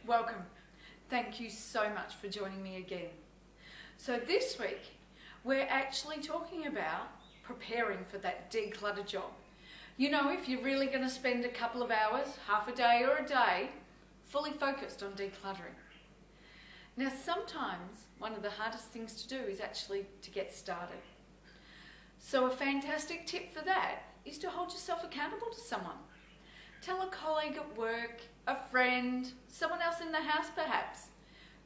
Welcome. Thank you so much for joining me again. So this week, we're actually talking about preparing for that declutter job. You know, if you're really going to spend a couple of hours, half a day or a day, fully focused on decluttering. Now, sometimes one of the hardest things to do is actually to get started. So a fantastic tip for that is to hold yourself accountable to someone. Tell a colleague at work, a friend, someone else in the house perhaps.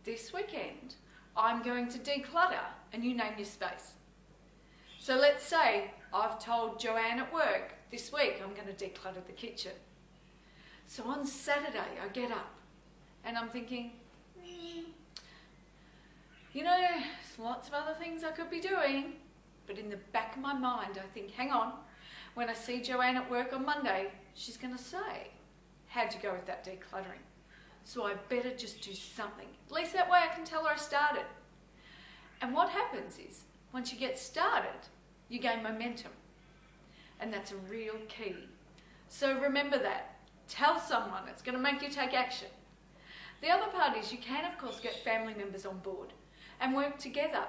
This weekend, I'm going to declutter, and you name your space. So let's say I've told Joanne at work, this week I'm going to declutter the kitchen. So on Saturday I get up and I'm thinking, you know, there's lots of other things I could be doing, but in the back of my mind I think, hang on, when I see Joanne at work on Monday, she's going to say, how'd you go with that decluttering? So I better just do something. At least that way I can tell her I started. And what happens is, once you get started, you gain momentum. And that's a real key. So remember that. Tell someone. It's going to make you take action. The other part is you can, of course, get family members on board and work together.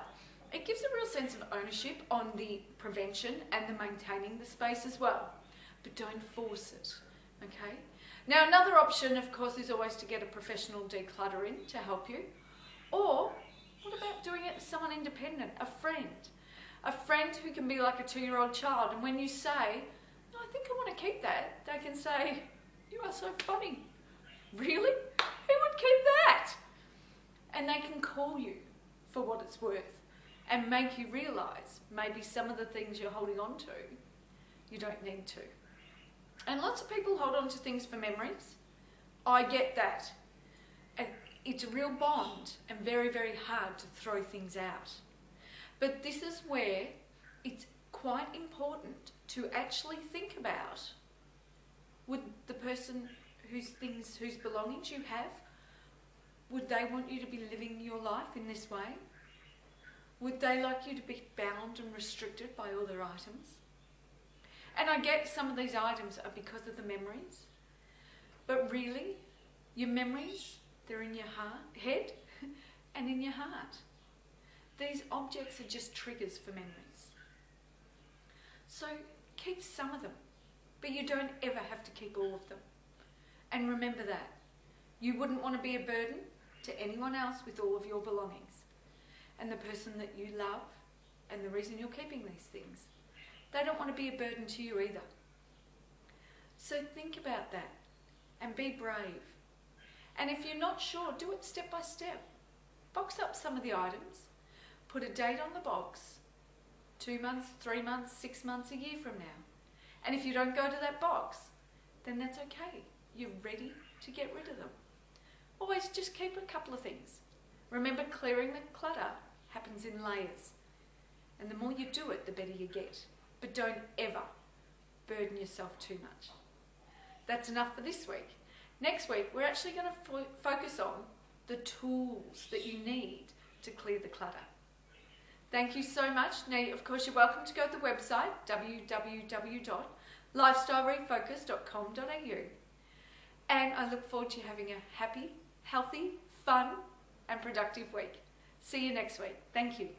It gives a real sense of ownership on the prevention and the maintaining the space as well. But don't force it, okay? Now, another option, of course, is always to get a professional declutter in to help you. Or, what about doing it with someone independent, a friend? A friend who can be like a 2-year-old child, and when you say, no, I think I want to keep that, they can say, you are so funny. Really? Who would keep that? And they can call you for what it's worth and make you realise maybe some of the things you're holding on to, you don't need to. And lots of people hold on to things for memories. I get that. And it's a real bond and very, very hard to throw things out. But this is where it's quite important to actually think about, would the person whose belongings you have, would they want you to be living your life in this way? Would they like you to be bound and restricted by all their items? And I get some of these items are because of the memories, but really, your memories, they're in your head and in your heart. These objects are just triggers for memories. So keep some of them, but you don't ever have to keep all of them. And remember that. You wouldn't want to be a burden to anyone else with all of your belongings. And the person that you love, and the reason you're keeping these things, they don't want to be a burden to you either. So think about that and be brave. And if you're not sure, do it step by step. Box up some of the items, put a date on the box, 2 months, 3 months, 6 months, a year from now. And if you don't go to that box, then that's okay. You're ready to get rid of them. Always just keep a couple of things. Remember, clearing the clutter happens in layers. And the more you do it, the better you get. But don't ever burden yourself too much. That's enough for this week. Next week, we're actually going to focus on the tools that you need to clear the clutter. Thank you so much. Now, of course, you're welcome to go to the website, www.lifestylefocus.com.au. And I look forward to you having a happy, healthy, fun, and productive week. See you next week. Thank you.